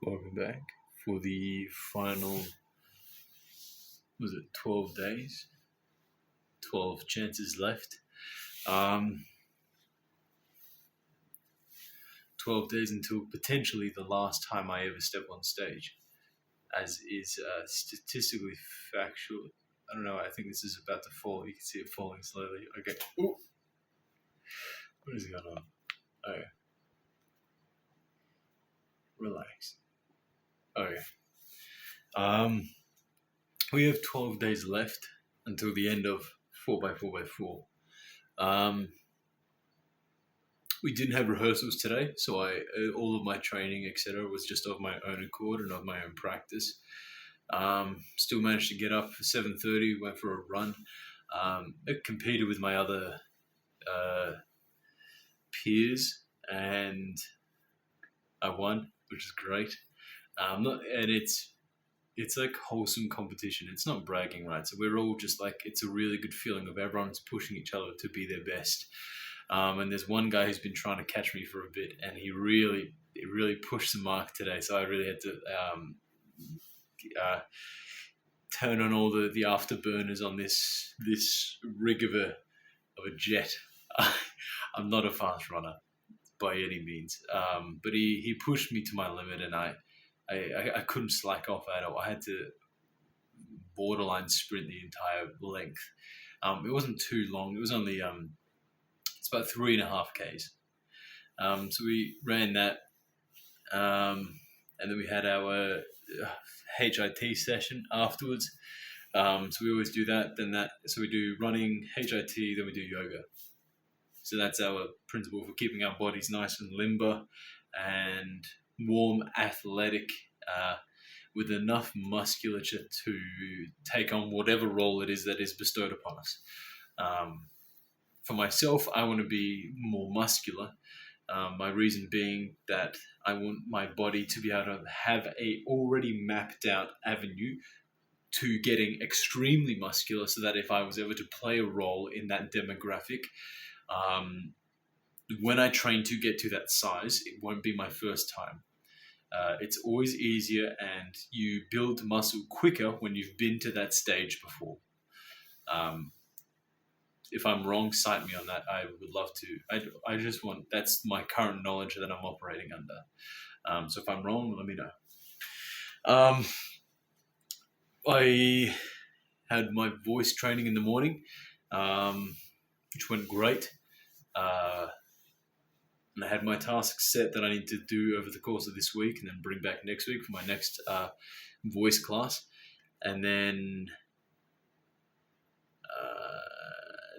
Welcome back for the final, was it 12 days? 12 chances left. 12 days until potentially the last time I ever step on stage, as is statistically factual. I don't know, I think this is about to fall. You can see it falling slowly. Okay. Ooh. What is going on? Okay. Relax. Okay. We have 12 days left until the end of 4x4x4. We didn't have rehearsals today, so all of my training, etc., was just of my own accord and of my own practice. Still managed to get up for 7:30, went for a run. I competed with my other peers, and I won, which is great. It's like wholesome competition. It's not bragging, right? So we're all just like, it's a really good feeling of everyone's pushing each other to be their best. And there's one guy who's been trying to catch me for a bit, and he really pushed the mark today. So I really had to turn on all the afterburners on this rig of a jet. I'm not a fast runner by any means, but he pushed me to my limit, and I couldn't slack off at all. I had to borderline sprint the entire length. It wasn't too long. It was only it's about 3.5 Ks. So we ran that, and then we had our HIT session afterwards. So we always do that. So we do running, HIT, then we do yoga. So that's our principle for keeping our bodies nice and limber and warm, athletic, with enough musculature to take on whatever role it is that is bestowed upon us. For myself, I want to be more muscular. My reason being that I want my body to be able to have a already mapped out avenue to getting extremely muscular, so that if I was ever to play a role in that demographic, when I train to get to that size, it won't be my first time. It's always easier, and you build muscle quicker when you've been to that stage before. If I'm wrong, cite me on that. I would love to. That's my current knowledge that I'm operating under. So if I'm wrong, let me know. I had my voice training in the morning, which went great. And I had my tasks set that I need to do over the course of this week, and then bring back next week for my next voice class. And then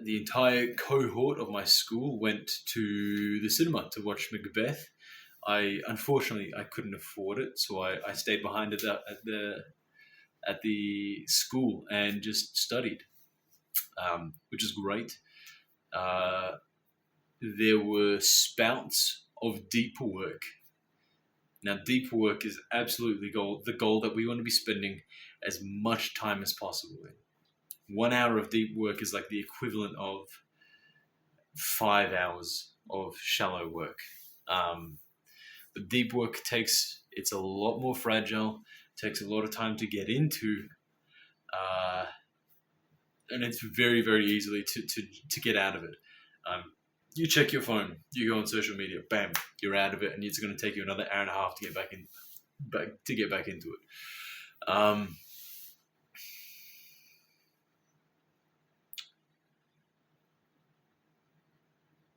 the entire cohort of my school went to the cinema to watch Macbeth. Unfortunately I couldn't afford it, so I stayed behind at the school and just studied, which is great. There were spouts of deep work. Now, deep work is absolutely the goal that we want to be spending as much time as possible in. 1 hour of deep work is like the equivalent of 5 hours of shallow work. But deep work it's a lot more fragile, takes a lot of time to get into, and it's very, very easily to get out of it. You check your phone, you go on social media, bam, you're out of it, and it's going to take you another hour and a half to get back into it.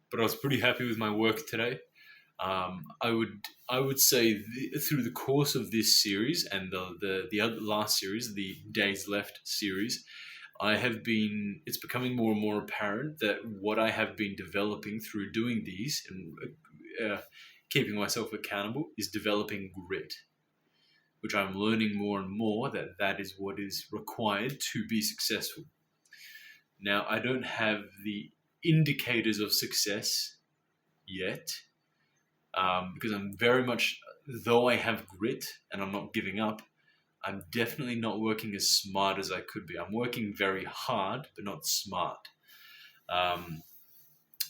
But I was pretty happy with my work today. I would say through the course of this series and the other last series, the Days Left series, it's becoming more and more apparent that what I have been developing through doing these and keeping myself accountable is developing grit, which I'm learning more and more that is what is required to be successful. Now, I don't have the indicators of success yet, because I'm very much, though I have grit and I'm not giving up, I'm definitely not working as smart as I could be. I'm working very hard, but not smart.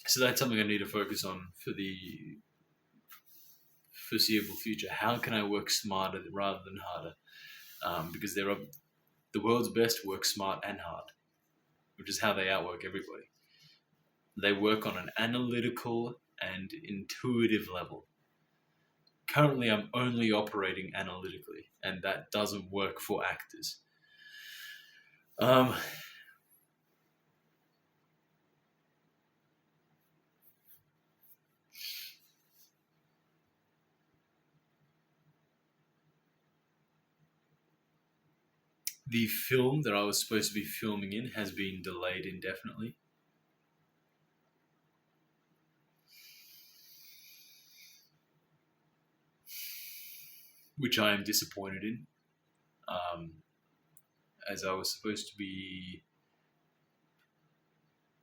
So that's something I need to focus on for foreseeable future? How can I work smarter rather than harder? Because the world's best work smart and hard, which is how they outwork everybody. They work on an analytical and intuitive level. Currently, I'm only operating analytically, and that doesn't work for actors. The film that I was supposed to be filming in has been delayed indefinitely. Which I am disappointed in, as I was supposed to be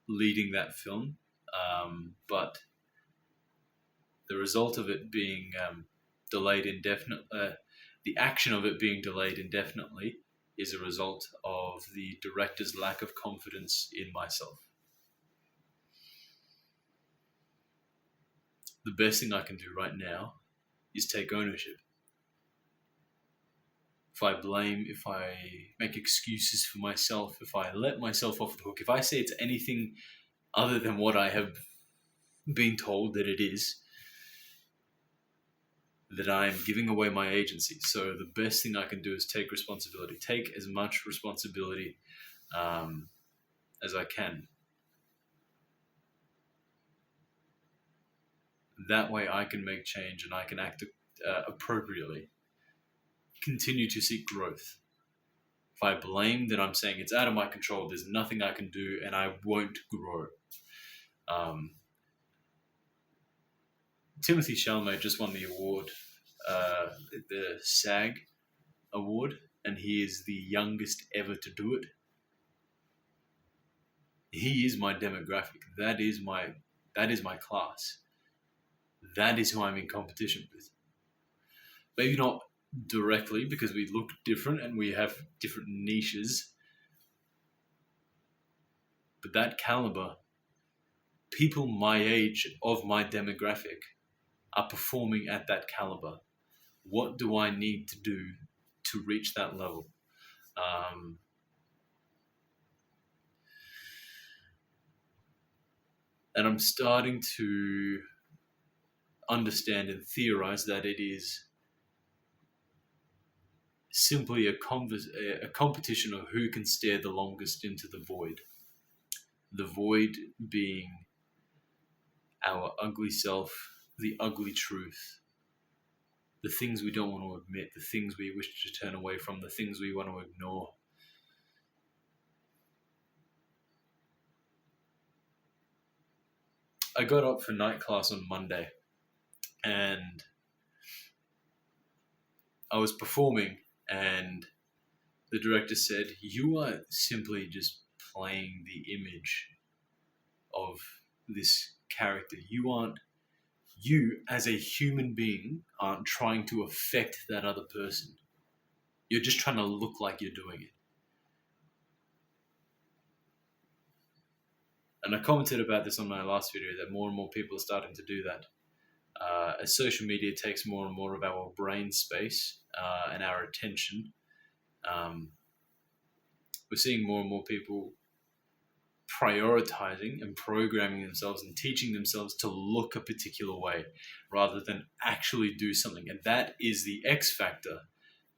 leading that film, but the result of it being delayed indefinitely, the action of it being delayed indefinitely, is a result of the director's lack of confidence in myself. The best thing I can do right now is take ownership. If I blame, if I make excuses for myself, if I let myself off the hook, if I say it's anything other than what I have been told that it is, that I am giving away my agency. So the best thing I can do is take responsibility. Take as much responsibility as I can. That way I can make change and I can act appropriately. Continue to seek growth. If I blame, then I'm saying it's out of my control. There's nothing I can do and I won't grow. Timothée Chalamet just won the award, the SAG award, and he is the youngest ever to do it. He is my demographic. That is my class. That is who I'm in competition with. Maybe not directly because we look different and we have different niches, but that caliber, people my age of my demographic are performing at that caliber. What do I need to do to reach that level? And I'm starting to understand and theorize that it is simply a competition of who can stare the longest into the void. The void being our ugly self, the ugly truth, the things we don't want to admit, the things we wish to turn away from, the things we want to ignore. I got up for night class on Monday and I was performing and the director said, "You are simply just playing the image of this character. You as a human being aren't trying to affect that other person. You're just trying to look like you're doing it." And I commented about this on my last video that more and more people are starting to do that. As social media takes more and more of our brain space and our attention, we're seeing more and more people prioritizing and programming themselves and teaching themselves to look a particular way rather than actually do something. And that is the X factor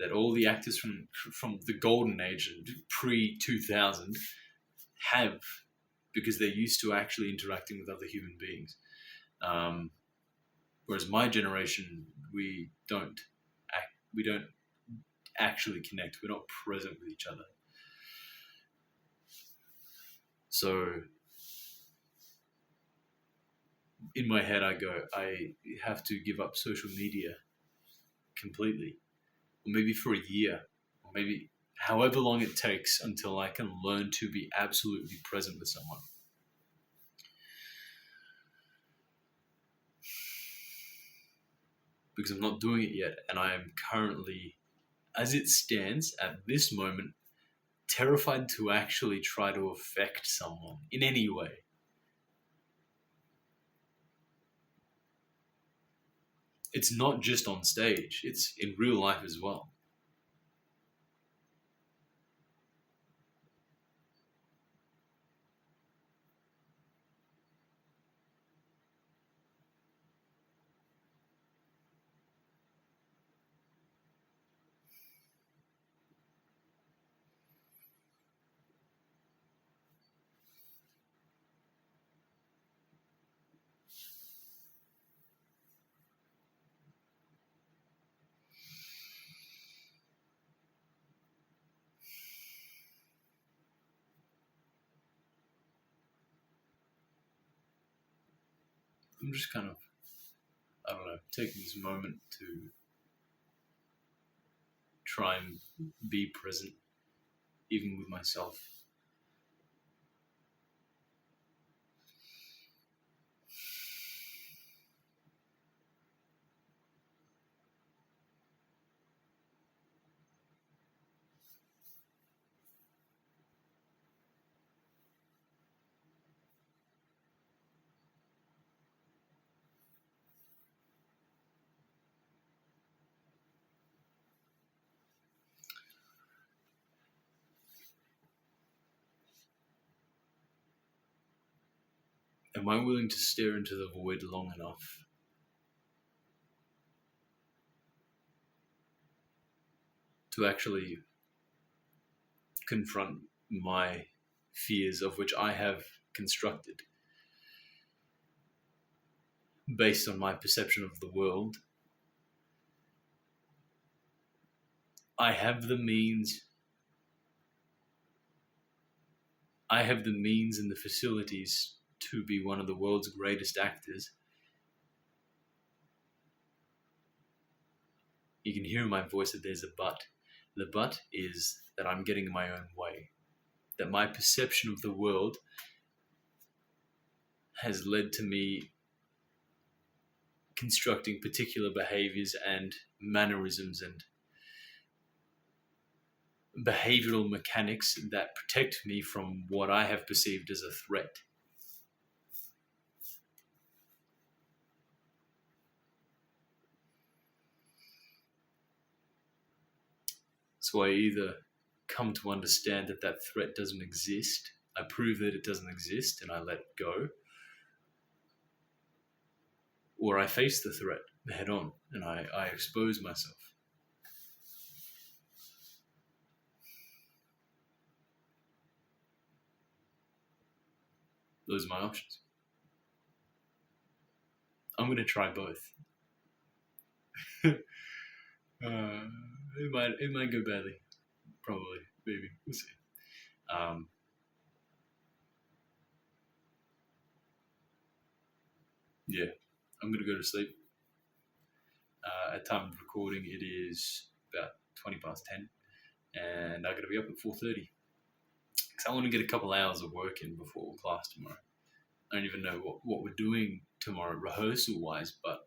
that all the actors from the golden age and pre-2000 have, because they're used to actually interacting with other human beings. Whereas my generation, we don't actually connect. We're not present with each other. So in my head, I go, I have to give up social media completely, or maybe for a year, or maybe however long it takes until I can learn to be absolutely present with someone. Because I'm not doing it yet, and I am currently, as it stands at this moment, terrified to actually try to affect someone in any way. it's not just on stage, it's in real life as well. I'm just kind of, I don't know, taking this moment to try and be present, even with myself. Am I willing to stare into the void long enough to actually confront my fears, of which I have constructed based on my perception of the world? I have the means. I have the means and the facilities to be one of the world's greatest actors. You can hear in my voice that there's a but. The but is that I'm getting in my own way. That my perception of the world has led to me constructing particular behaviors and mannerisms and behavioral mechanics that protect me from what I have perceived as a threat. So I either come to understand that that threat doesn't exist, I prove that it doesn't exist, and I let it go, or I face the threat head on and I expose myself. Those are my options. I'm going to try both. It might go badly, probably, maybe. We'll see. Um, yeah, I'm going to go to sleep. At time of recording, it is about 20 past 10, and I got to be up at 4:30 because I want to get a couple hours of work in before class tomorrow. I don't even know what we're doing tomorrow rehearsal wise, but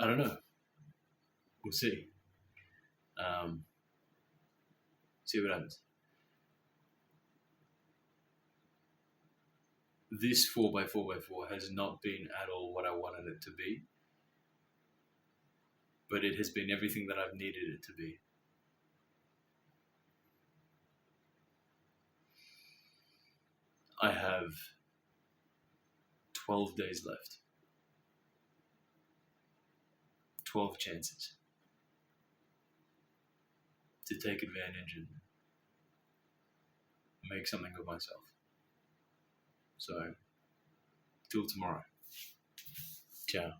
I don't know. We'll see. Um, see what happens. This 4x4x4 has not been at all what I wanted it to be, but it has been everything that I've needed it to be. I have 12 days left. 12 chances to take advantage and make something of myself. So, till tomorrow. Ciao.